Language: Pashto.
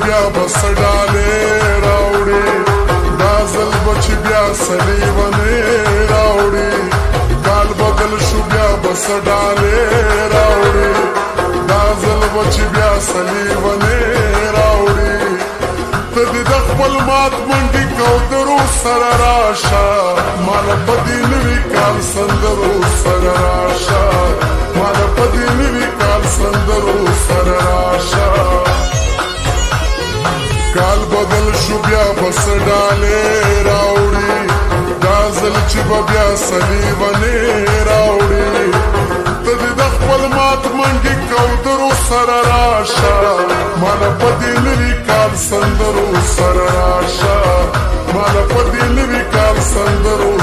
بیا بس ډالې راوړي دا ځل بچ بیا سلیونې راوړي کال بدل شو بیا بس ډالې راوړي دا ځل بچ بیا سلیونې راوړي ته دې د خپل مات منډي کوترو سره راشه مال په دې نوي کال سندرو سره راشه مال په دې نوي کال سندرو سره راشه کال بدل شو بیا بس ډالې راوړي دا ځل چې به بیا سلیونې راوړي ته دې د خپل مات منډي کوترو سره راشه مال په دې نوي کال سندرو سره راشه مال په دې نوي کال سندرو